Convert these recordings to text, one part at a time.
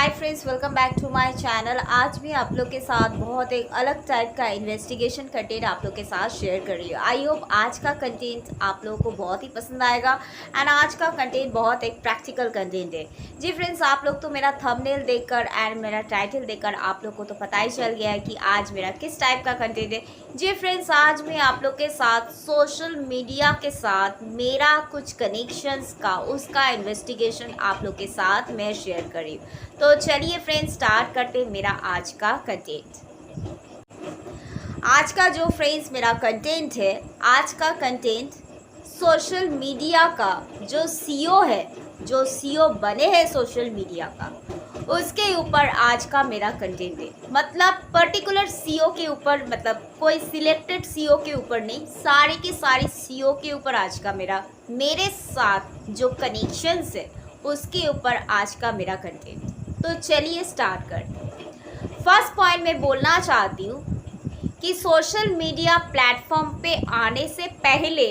Hi friends, welcome back to my channel. आज मैं आप लोग के साथ बहुत एक अलग टाइप का इन्वेस्टिगेशन कंटेंट आप लोग के साथ शेयर कर रही हूँ। आई होप आज का कंटेंट आप लोगों को बहुत ही पसंद आएगा एंड आज का कंटेंट बहुत एक प्रैक्टिकल कंटेंट है। जी फ्रेंड्स, आप लोग तो मेरा थंबनेल देखकर एंड मेरा टाइटल देखकर आप लोग को तो पता ही चल गया है कि आज मेरा किस टाइप का कंटेंट है। जी फ्रेंड्स, आज मैं आप लोग के साथ सोशल मीडिया के साथ मेरा कुछ कनेक्शंस का उसका इन्वेस्टिगेशन आप लोग के साथ मैं शेयर कर रही हूँ। तो चलिए फ्रेंड्स, स्टार्ट करते मेरा आज का कंटेंट। आज का जो फ्रेंड्स मेरा कंटेंट है, आज का कंटेंट सोशल मीडिया का जो सीईओ है, जो सीईओ बने हैं सोशल मीडिया का, उसके ऊपर आज का मेरा कंटेंट है। मतलब पर्टिकुलर सीईओ के ऊपर, मतलब कोई सिलेक्टेड सीईओ के ऊपर नहीं, सारे के सारे सीईओ के ऊपर आज का मेरे साथ जो कनेक्शंस है उसके ऊपर आज का मेरा कंटेंट। तो चलिए स्टार्ट करते। फर्स्ट पॉइंट मैं बोलना चाहती हूँ कि सोशल मीडिया प्लेटफॉर्म पे आने से पहले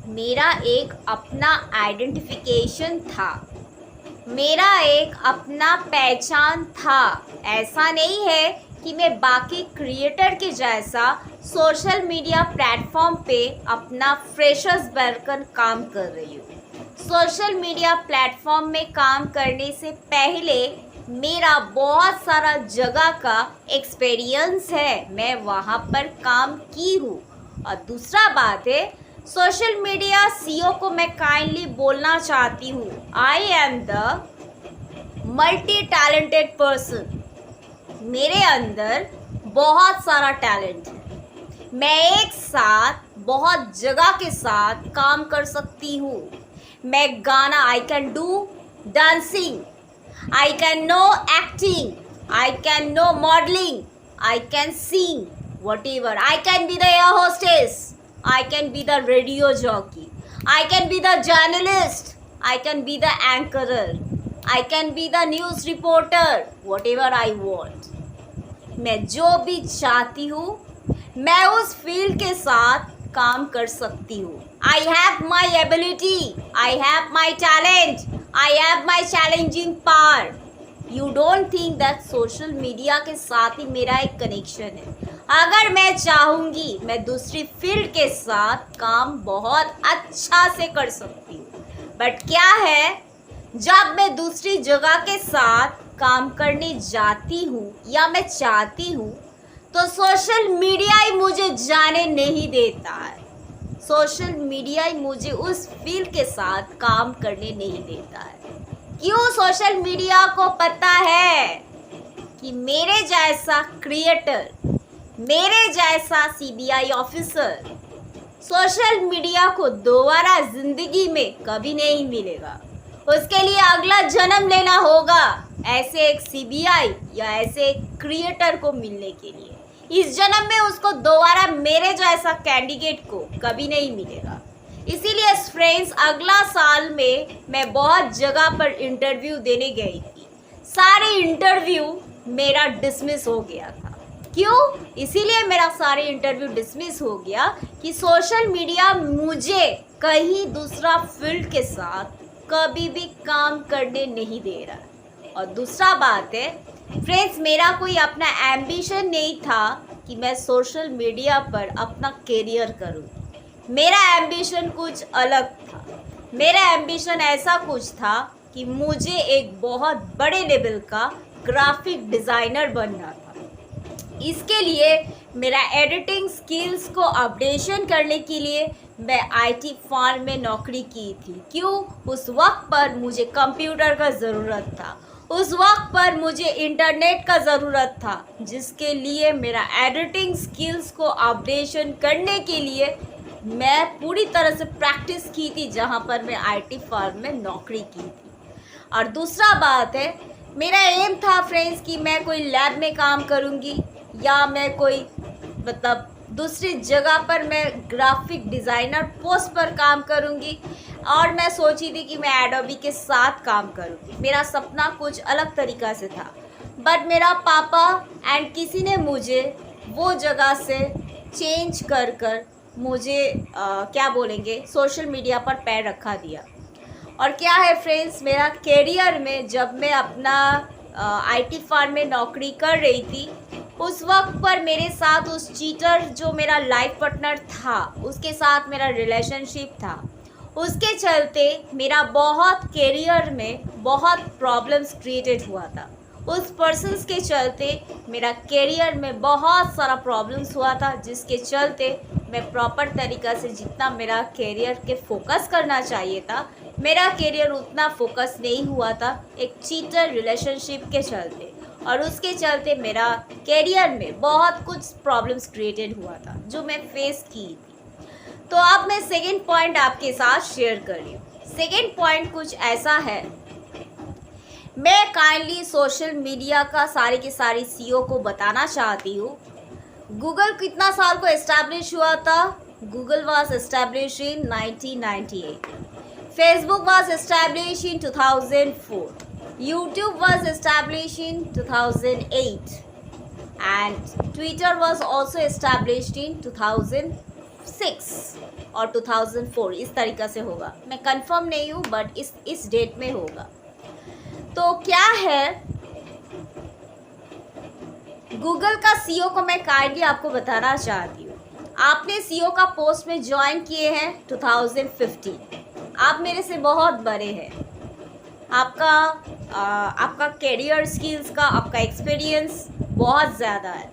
मेरा एक अपना आइडेंटिफिकेशन था, मेरा एक अपना पहचान था। ऐसा नहीं है कि मैं बाकी क्रिएटर के जैसा सोशल मीडिया प्लेटफॉर्म पे अपना फ्रेशर्स बनकर काम कर रही हूँ। सोशल मीडिया प्लेटफॉर्म में काम करने से पहले मेरा बहुत सारा जगह का एक्सपीरियंस है, मैं वहाँ पर काम की हूँ। और दूसरा बात है, सोशल मीडिया सीईओ को मैं काइंडली बोलना चाहती हूँ, I am the multi talented person. मेरे अंदर बहुत सारा टैलेंट है, मैं एक साथ बहुत जगह के साथ काम कर सकती हूँ। मैं गाना, I can do dancing, I can know acting, I can know modeling, I can sing, whatever. I can be the air hostess, I can be the radio jockey, I can be the journalist, I can be the anchorer, I can be the news reporter, whatever I want. मैं जो भी चाहती हूँ मैं उस field के साथ काम कर सकती हूँ। I have my ability, I have my talent, I have my challenging power. You don't think that social media के साथ ही मेरा एक कनेक्शन है। अगर मैं चाहूँगी मैं दूसरी फील्ड के साथ काम बहुत अच्छा से कर सकती हूँ, बट क्या है, जब मैं दूसरी जगह के साथ काम करने जाती हूँ या मैं चाहती हूँ तो सोशल मीडिया ही मुझे जाने नहीं देता है। सोशल मीडिया ही मुझे उस फील्ड के साथ काम करने नहीं देता है। क्यों? सोशल मीडिया को पता है कि मेरे जैसा क्रिएटर, मेरे जैसा सीबीआई ऑफिसर सोशल मीडिया को दोबारा जिंदगी में कभी नहीं मिलेगा। उसके लिए अगला जन्म लेना होगा ऐसे एक सीबीआई या ऐसे एक क्रिएटर को मिलने के लिए। इस जन्म में उसको दोबारा मेरे जैसा कैंडिडेट को कभी नहीं मिलेगा। इसीलिए फ्रेंड्स, अगला साल में मैं बहुत जगह पर इंटरव्यू देने गई थी। सारे इंटरव्यू मेरा डिसमिस हो गया था। क्यों? इसीलिए मेरा सारे इंटरव्यू डिसमिस हो गया कि सोशल मीडिया मुझे कहीं दूसरा फील्ड के साथ कभी भी काम करने नहीं दे रहा। और दूसरा बात है फ्रेंड्स, मेरा कोई अपना एम्बिशन नहीं था कि मैं सोशल मीडिया पर अपना करियर करूं। मेरा एम्बिशन कुछ अलग था। मेरा एम्बिशन ऐसा कुछ था कि मुझे एक बहुत बड़े लेवल का ग्राफिक डिज़ाइनर बनना था। इसके लिए मेरा एडिटिंग स्किल्स को अपडेशन करने के लिए मैं आईटी फर्म में नौकरी की थी। क्यों? उस वक्त पर मुझे कंप्यूटर का ज़रूरत था, उस वक्त पर मुझे इंटरनेट का ज़रूरत था, जिसके लिए मेरा एडिटिंग स्किल्स को अपडेशन करने के लिए मैं पूरी तरह से प्रैक्टिस की थी, जहाँ पर मैं आईटी फर्म में नौकरी की थी। और दूसरा बात है, मेरा एम था फ्रेंड्स कि मैं कोई लैब में काम करूँगी या मैं कोई मतलब दूसरी जगह पर मैं ग्राफिक डिज़ाइनर पोस्ट पर काम करूँगी। और मैं सोची थी कि मैं एडोबी के साथ काम करूँगी। मेरा सपना कुछ अलग तरीक़ा से था, बट मेरा पापा एंड किसी ने मुझे वो जगह से चेंज कर मुझे क्या बोलेंगे, सोशल मीडिया पर पैर रखा दिया। और क्या है फ्रेंड्स, मेरा करियर में जब मैं अपना आईटी फर्म में नौकरी कर रही थी, उस वक्त पर मेरे साथ उस चीटर जो मेरा लाइफ पार्टनर था उसके साथ मेरा रिलेशनशिप था। उसके चलते मेरा बहुत करियर में बहुत प्रॉब्लम्स क्रिएटेड हुआ था। उस पर्सन्स के चलते मेरा करियर में बहुत सारा प्रॉब्लम्स हुआ था, जिसके चलते मैं प्रॉपर तरीक़ा से जितना मेरा करियर के फोकस करना चाहिए था, मेरा करियर उतना फोकस नहीं हुआ था एक चीटर रिलेशनशिप के चलते। और उसके चलते मेरा करियर में बहुत कुछ प्रॉब्लम्स क्रिएटेड हुआ था जो मैं फेस की थी। तो अब मैं सेकंड पॉइंट आपके साथ शेयर कर रही हूँ। सेकंड पॉइंट कुछ ऐसा है, मैं काइंडली सोशल मीडिया का सारी की सारी सीईओ को बताना चाहती हूँ। गूगल कितना साल को एस्टैब्लिश हुआ था? Google was establish in 1998, Facebook was establish in 2004, YouTube was establish in 2008 and Twitter was also established in 2006 और 2004। इस तरीक़ा से होगा, मैं कंफर्म नहीं हूँ बट इस डेट में होगा। तो क्या है, गूगल का सीईओ को मैं काइंडली आपको बताना चाहती हूँ। आपने सीईओ का पोस्ट में ज्वाइन किए हैं 2015, आप मेरे से बहुत बड़े हैं। आपका करियर स्किल्स का, आपका एक्सपीरियंस बहुत ज़्यादा है।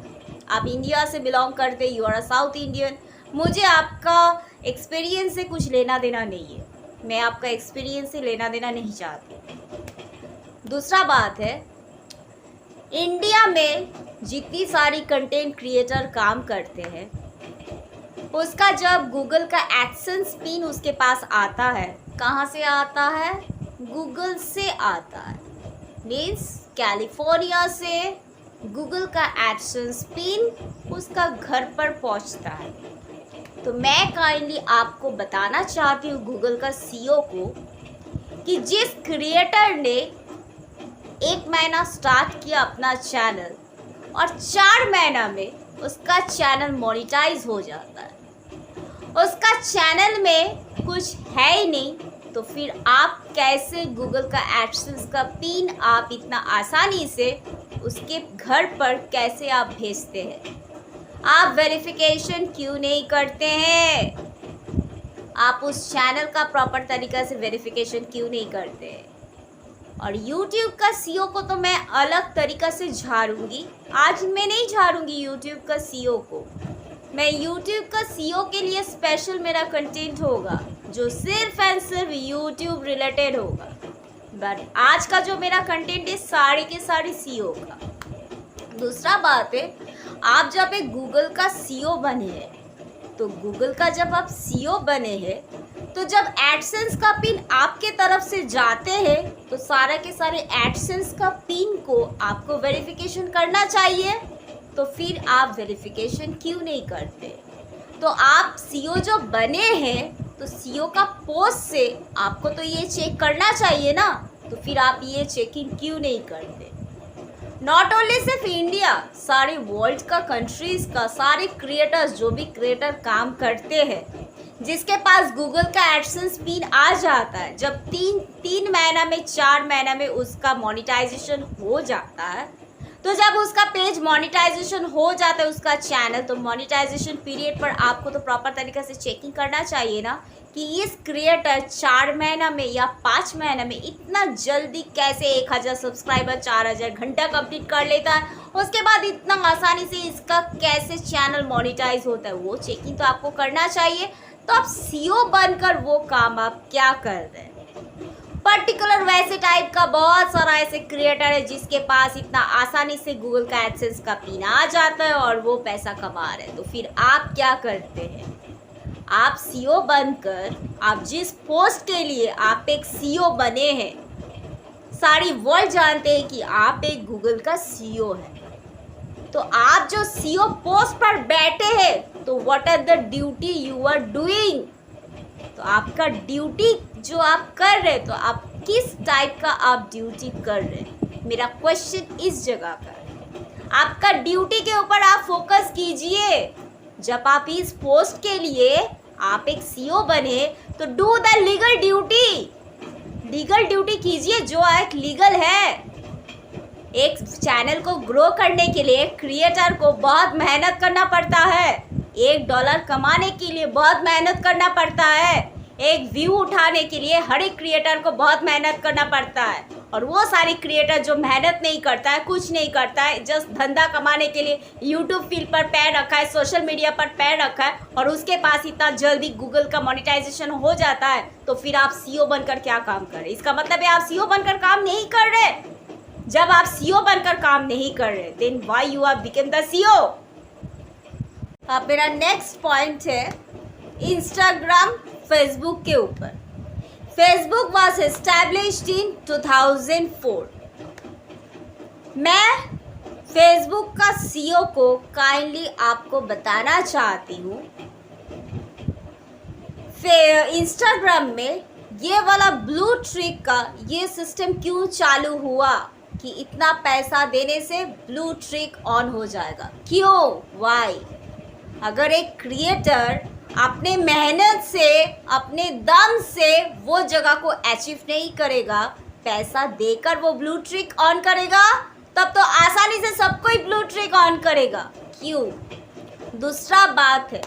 आप इंडिया से बिलोंग करते, you are a South Indian. मुझे आपका एक्सपीरियंस से कुछ लेना देना नहीं है, मैं आपका एक्सपीरियंस से लेना देना नहीं चाहती। दूसरा बात है, इंडिया में जितनी सारी कंटेंट क्रिएटर काम करते हैं, उसका जब गूगल का एडसेंस पिन उसके पास आता है, कहाँ से आता है? गूगल से आता है। मीन्स कैलिफोर्निया से गूगल का एडसेंस पिन उसका घर पर पहुँचता है। तो मैं काइंडली आपको बताना चाहती हूँ गूगल का सीईओ को कि जिस क्रिएटर ने 1 महीना स्टार्ट किया अपना चैनल और 4 महीना में उसका चैनल मोनेटाइज हो जाता है, उसका चैनल में कुछ है ही नहीं, तो फिर आप कैसे गूगल का एडसेंस का पिन आप इतना आसानी से उसके घर पर कैसे आप भेजते हैं? आप वेरिफिकेशन क्यों नहीं करते हैं? आप उस चैनल का प्रॉपर तरीक़ा से वेरिफिकेशन क्यों नहीं करते हैं? और YouTube का सीईओ को तो मैं अलग तरीक़ा से झाड़ूंगी। आज मैं नहीं झाड़ूंगी YouTube का सीईओ को, मैं YouTube का सीईओ के लिए स्पेशल मेरा कंटेंट होगा जो सिर्फ एंड सिर्फ YouTube रिलेटेड होगा। बट आज का जो मेरा कंटेंट है सारे के सारे सीईओ का। दूसरा बात है, आप जब एक गूगल का सीईओ बने हैं, तो गूगल का जब आप सीईओ बने हैं, तो जब एडसेंस का पिन आपके तरफ से जाते हैं, तो सारे के सारे एडसेंस का पिन को आपको वेरिफिकेशन करना चाहिए। तो फिर आप वेरिफिकेशन क्यों नहीं करते? तो आप सीईओ जो बने हैं, तो सीईओ का पोस्ट से आपको तो ये चेक करना चाहिए ना, तो फिर आप ये चेकिंग क्यों नहीं करते? नॉट ओनली सिर्फ इंडिया, सारे वर्ल्ड का कंट्रीज़ का सारे क्रिएटर्स, जो भी क्रिएटर काम करते हैं, जिसके पास गूगल का एडसेंस पिन आ जाता है, जब 3 महीना में 4 महीना में उसका मोनेटाइजेशन हो जाता है, तो जब उसका पेज मोनेटाइजेशन हो जाता है उसका चैनल, तो मोनेटाइजेशन पीरियड पर आपको तो प्रॉपर तरीके से चेकिंग करना चाहिए ना कि इस क्रिएटर 4 महीना में या 5 महीना में इतना जल्दी कैसे 1000 सब्सक्राइबर 4000 घंटा कंप्लीट कर लेता है, उसके बाद इतना आसानी से इसका कैसे चैनल मोनेटाइज होता है, वो चेकिंग तो आपको करना चाहिए। तो आप सीईओ बनकर वो काम आप क्या कर रहे हैं? पर्टिकुलर वैसे टाइप का बहुत सारा ऐसे क्रिएटर है जिसके पास इतना आसानी से गूगल का एडसेंस का पिन आ जाता है और वो पैसा कमा रहे हैं। तो फिर आप क्या करते हैं? आप सीईओ बनकर, आप जिस पोस्ट के लिए आप एक सीईओ बने हैं, सारी वर्ल्ड जानते हैं कि आप एक गूगल का सीईओ हैं। तो आप जो सीईओ पोस्ट पर बैठे हैं, तो what are the duty you are doing? तो आपका ड्यूटी जो आप कर रहे हैं, तो आप किस टाइप का आप ड्यूटी कर रहे हैं? मेरा क्वेश्चन इस जगह पर, आपका ड्यूटी के ऊपर आप फोकस कीजिए। जब आप इस पोस्ट के लिए आप एक सीईओ बने, तो do the legal duty, legal duty कीजिए जो एक लीगल है। एक चैनल को ग्रो करने के लिए क्रिएटर को बहुत मेहनत करना पड़ता है। $1 कमाने के लिए बहुत मेहनत करना पड़ता है। एक व्यू उठाने के लिए हर एक क्रिएटर को बहुत मेहनत करना पड़ता है। और वो सारे क्रिएटर जो मेहनत नहीं करता है, कुछ नहीं करता है, जस्ट धंधा कमाने के लिए यूट्यूब फील्ड पर पैर रखा है, सोशल मीडिया पर पैर रखा है, और उसके पास इतना जल्दी गूगल का मोनेटाइजेशन हो जाता है, तो फिर आप सीईओ बनकर क्या काम कर रहे? इसका मतलब है आप सीईओ बनकर काम नहीं कर रहे। जब आप सीईओ बनकर काम नहीं कर रहे, then why you are become the CEO? अब मेरा नेक्स्ट पॉइंट है इंस्टाग्राम, फेसबुक के ऊपर। Facebook was established in 2004। मैं फेसबुक का सीईओ को काइंडली आपको बताना चाहती हूँ, इंस्टाग्राम में ये वाला ब्लू ट्रिक का ये सिस्टम क्यों चालू हुआ कि इतना पैसा देने से ब्लू ट्रिक ऑन हो जाएगा? क्यों? वाई? अगर एक क्रिएटर अपने मेहनत से, अपने दम से वो जगह को अचीव नहीं करेगा, पैसा देकर वो ब्लू ट्रिक ऑन करेगा, तब तो आसानी से सब कोई ब्लू ट्रिक ऑन करेगा। क्यों? दूसरा बात है,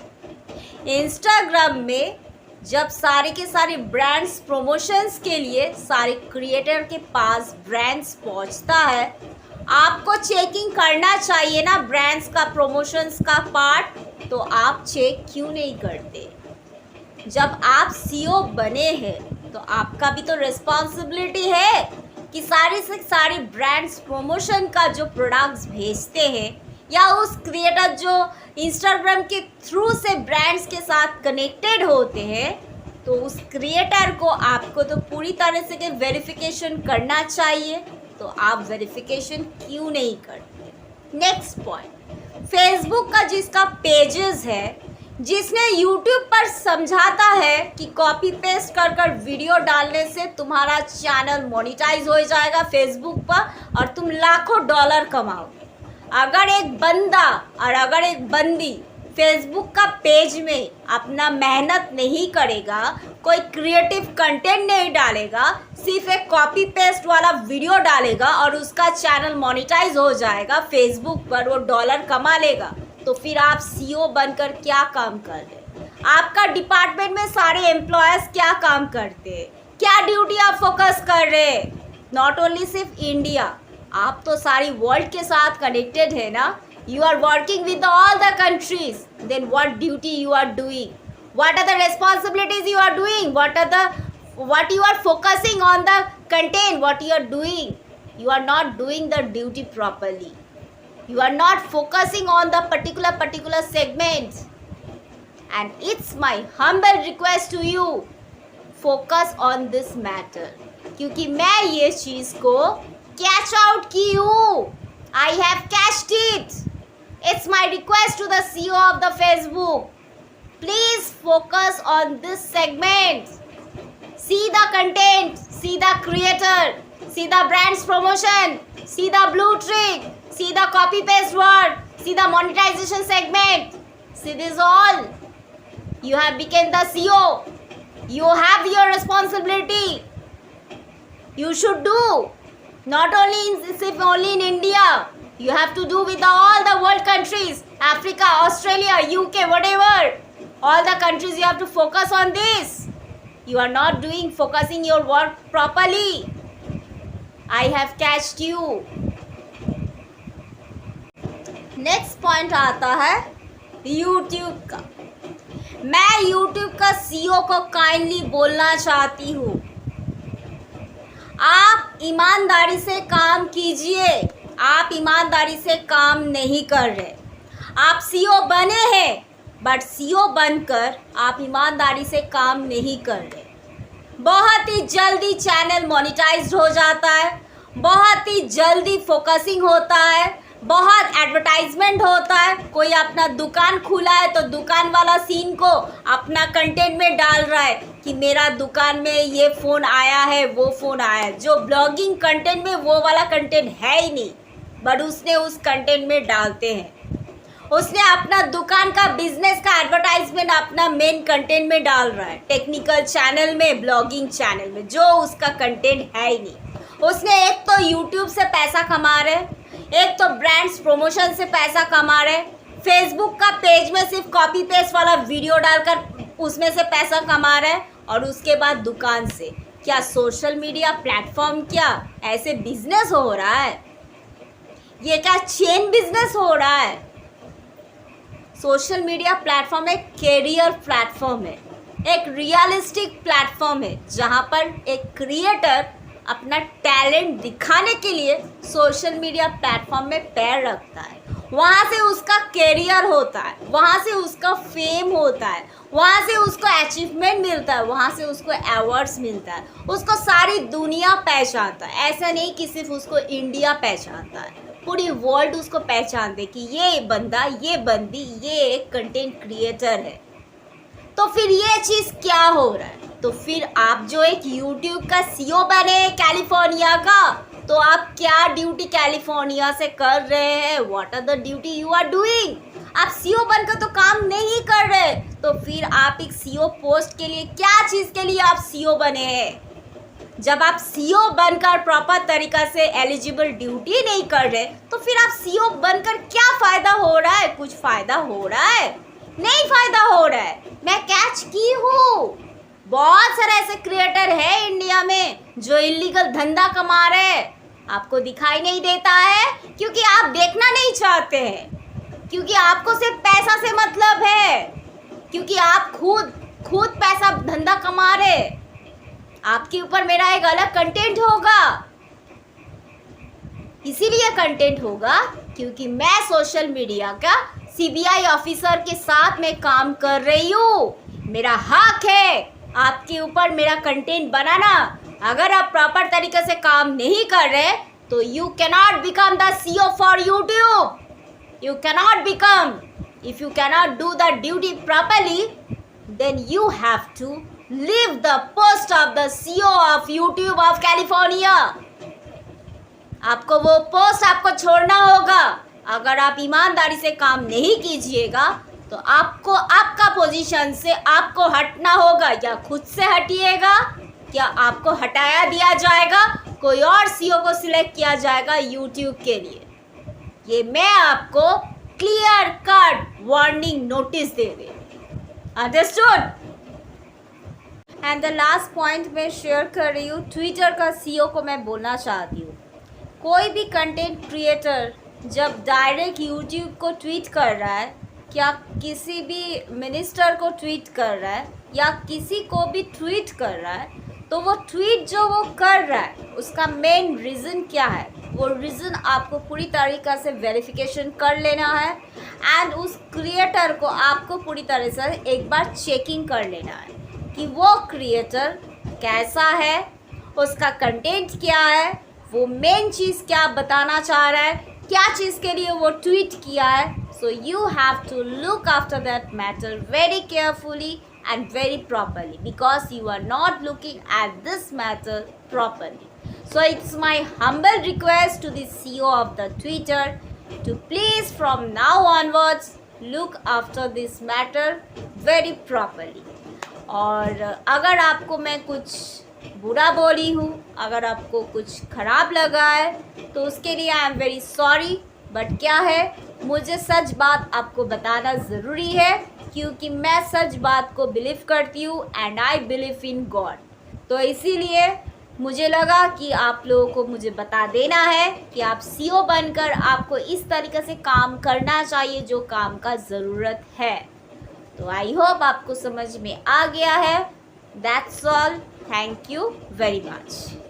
इंस्टाग्राम में जब सारे के सारे ब्रांड्स प्रमोशंस के लिए सारे क्रिएटर के पास ब्रांड्स पहुंचता है, आपको चेकिंग करना चाहिए ना ब्रांड्स का, प्रमोशंस का पार्ट, तो आप चेक क्यों नहीं करते? जब आप सीईओ बने हैं तो आपका भी तो रिस्पॉन्सिबिलिटी है कि सारे से सारे ब्रांड्स प्रमोशन का जो प्रोडक्ट्स भेजते हैं, या उस क्रिएटर जो इंस्टाग्राम के थ्रू से ब्रांड्स के साथ कनेक्टेड होते हैं, तो उस क्रिएटर को आपको तो पूरी तरह से वेरिफिकेशन करना चाहिए, तो आप वेरिफिकेशन क्यों नहीं करते? नेक्स्ट पॉइंट, फेसबुक का जिसका पेजेस है, जिसने यूट्यूब पर समझाता है कि कॉपी पेस्ट कर कर वीडियो डालने से तुम्हारा चैनल मोनेटाइज हो जाएगा फेसबुक पर और तुम लाखों डॉलर कमाओगे। अगर एक बंदा और अगर एक बंदी फेसबुक का पेज में अपना मेहनत नहीं करेगा, कोई क्रिएटिव कंटेंट नहीं डालेगा, सिर्फ एक कॉपी पेस्ट वाला वीडियो डालेगा और उसका चैनल मोनेटाइज हो जाएगा फेसबुक पर, वो डॉलर कमा लेगा, तो फिर आप सीईओ बनकर क्या काम कर रहे? आपका डिपार्टमेंट में सारे एम्प्लॉयज़ क्या काम करते हैं? क्या ड्यूटी आप फोकस कर रहे हैं? नॉट ओनली सिर्फ इंडिया, आप तो सारी वर्ल्ड के साथ कनेक्टेड है ना। You are working with all the countries. Then what duty you are doing? What are the responsibilities you are doing? What you are focusing on the content? What you are doing? You are not doing the duty properly. You are not focusing on the particular segments. And it's my humble request to you, focus on this matter. क्योंकि मैं ये चीज़ को catch out की हूँ. I have catched it. It's my request to the CEO of the Facebook. Please focus on this segment. See the content, see the creator, see the brand's promotion, see the blue trick, see the copy paste word, see the monetization segment. See this all. You have become the CEO. You have your responsibility. You should do. Not only in India. You have to do with all the world countries, Africa, Australia, UK, whatever. All the countries you have to focus on this. You are not focusing your work properly. I have catched you. Next point आता है YouTube का। मैं YouTube का CEO को kindly बोलना चाहती हूँ, आप ईमानदारी से काम कीजिए। आप ईमानदारी से काम नहीं कर रहे। आप सीईओ बने हैं, बट सीईओ बनकर आप ईमानदारी से काम नहीं कर रहे। बहुत ही जल्दी चैनल मोनेटाइज्ड हो जाता है, बहुत ही जल्दी फोकसिंग होता है, बहुत एडवर्टाइजमेंट होता है। कोई अपना दुकान खुला है तो दुकान वाला सीन को अपना कंटेंट में डाल रहा है कि मेरा दुकान में ये फ़ोन आया है, वो फ़ोन आया है। जो ब्लॉगिंग कंटेंट में वो वाला कंटेंट है ही नहीं, बट उसने उस कंटेंट में डालते हैं। उसने अपना दुकान का बिजनेस का एडवर्टाइजमेंट अपना मेन कंटेंट में डाल रहा है, टेक्निकल चैनल में, ब्लॉगिंग चैनल में, जो उसका कंटेंट है ही नहीं। उसने एक तो यूट्यूब से पैसा कमा रहे, एक तो ब्रांड्स प्रमोशन से पैसा कमा रहे, फेसबुक का पेज में सिर्फ कॉपी पेस्ट वाला वीडियो डालकर उसमें से पैसा कमा रहे, और उसके बाद दुकान से। क्या सोशल मीडिया प्लेटफॉर्म क्या ऐसे बिजनेस हो रहा है? ये क्या चेन बिजनेस हो रहा है? सोशल मीडिया प्लेटफॉर्म एक कैरियर प्लेटफॉर्म है, एक रियलिस्टिक प्लेटफॉर्म है, जहाँ पर एक क्रिएटर अपना टैलेंट दिखाने के लिए सोशल मीडिया प्लेटफॉर्म में पैर रखता है। वहाँ से उसका कैरियर होता है, वहाँ से उसका फेम होता है, वहाँ से उसको अचीवमेंट मिलता है, वहाँ से उसको अवार्ड्स मिलता है, उसको सारी दुनिया पहचानता है। ऐसा नहीं कि सिर्फ उसको इंडिया पहचानता है, पूरी वर्ल्ड उसको पहचानते कि ये बंदा, ये बंदी, ये एक कंटेंट क्रिएटर है। तो फिर ये चीज़ क्या हो रहा है? तो फिर आप जो एक यूट्यूब का सीईओ बने कैलिफोर्निया का, तो आप क्या ड्यूटी कैलिफोर्निया से कर रहे हैं? What are the duty you are doing? आप सीईओ बनकर तो काम नहीं कर रहे, तो फिर आप एक सीईओ पोस्ट के लिए क्या चीज़ के लिए आप सीईओ बने हैं? जब आप सीईओ बनकर प्रॉपर तरीका से एलिजिबल ड्यूटी नहीं कर रहे, तो फिर आप सीईओ बनकर क्या फ़ायदा हो रहा है? कुछ फ़ायदा हो रहा है? नहीं फ़ायदा हो रहा है। मैं कैच की हूँ, बहुत सारे ऐसे क्रिएटर है इंडिया में जो इलीगल धंधा कमा रहे हैं। आपको दिखाई नहीं देता है क्योंकि आप देखना नहीं चाहते हैं, क्योंकि आपको सिर्फ पैसा से मतलब है, क्योंकि आप खुद पैसा धंधा कमा रहे। आपके ऊपर मेरा एक अलग कंटेंट होगा, इसीलिए कंटेंट होगा क्योंकि मैं सोशल मीडिया का सीबीआई ऑफिसर के साथ में काम कर रही हूँ। मेरा हक है आपके ऊपर मेरा कंटेंट बनाना। अगर आप प्रॉपर तरीके से काम नहीं कर रहे तो you cannot become the CEO for YouTube. You cannot become, if you cannot do the duty properly, then you have to leave the post of the CEO of YouTube of California. आपको वो post आपको छोड़ना होगा। अगर आप ईमानदारी से काम नहीं कीजिएगा तो आपको आपका पोजीशन से आपको हटना होगा, या खुद से हटिएगा या आपको हटाया दिया जाएगा, कोई और सीईओ को सिलेक्ट किया जाएगा यूट्यूब के लिए। ये मैं आपको क्लियर कट वार्निंग नोटिस दे रही हूँ। Understood? And the last point मैं शेयर कर रही हूँ, ट्विटर का सीईओ को मैं बोलना चाहती हूँ, कोई भी कंटेंट क्रिएटर जब डायरेक्ट यूट्यूब को ट्वीट कर रहा है, क्या किसी भी मिनिस्टर को ट्वीट कर रहा है या किसी को भी ट्वीट कर रहा है, तो वो ट्वीट जो वो कर रहा है उसका मेन रीज़न क्या है? वो रीज़न आपको पूरी तरीक़ा से वेरिफिकेशन कर लेना है, एंड उस क्रिएटर को आपको पूरी तरह से एक बार चेकिंग कर लेना है कि वो क्रिएटर कैसा है, उसका कंटेंट क्या है, वो मेन चीज़ क्या बताना चाह रहा है, क्या चीज़ के लिए वो ट्वीट किया है। So you have to look after that matter very carefully and very properly, because you are not looking at this matter properly. So it's my humble request to the CEO of the Twitter to please from now onwards look after this matter very properly. और अगर आपको मैं कुछ बुरा बोली हूँ, अगर आपको कुछ ख़राब लगा है, तो उसके लिए I am very sorry. But क्या है, मुझे सच बात आपको बताना ज़रूरी है, क्योंकि मैं सच बात को बिलीव करती हूँ and I believe in God. तो इसीलिए मुझे लगा कि आप लोगों को मुझे बता देना है कि आप सीईओ बनकर आपको इस तरीके से काम करना चाहिए जो काम का ज़रूरत है। तो आई होप आपको समझ में आ गया है। That's all, thank you very much.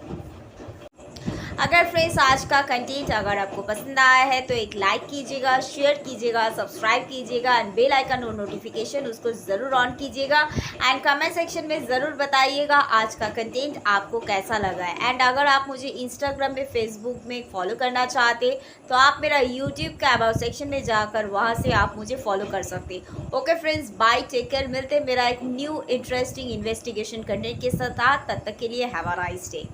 अगर फ्रेंड्स आज का कंटेंट अगर आपको पसंद आया है तो एक लाइक कीजिएगा, शेयर कीजिएगा, सब्सक्राइब कीजिएगा एंड बेल आइकन और नोटिफिकेशन उसको ज़रूर ऑन कीजिएगा, एंड कमेंट सेक्शन में ज़रूर बताइएगा आज का कंटेंट आपको कैसा लगा है। एंड अगर आप मुझे इंस्टाग्राम पे, फेसबुक में फॉलो करना चाहते तो आप मेरा यूट्यूब का अबाउट सेक्शन में जाकर वहाँ से आप मुझे फॉलो कर सकते। Okay friends, bye, take care. मिलते मेरा एक न्यू इंटरेस्टिंग इन्वेस्टिगेशन कंटेंट के साथ। तब तक के लिए हैव अ नाइस डे।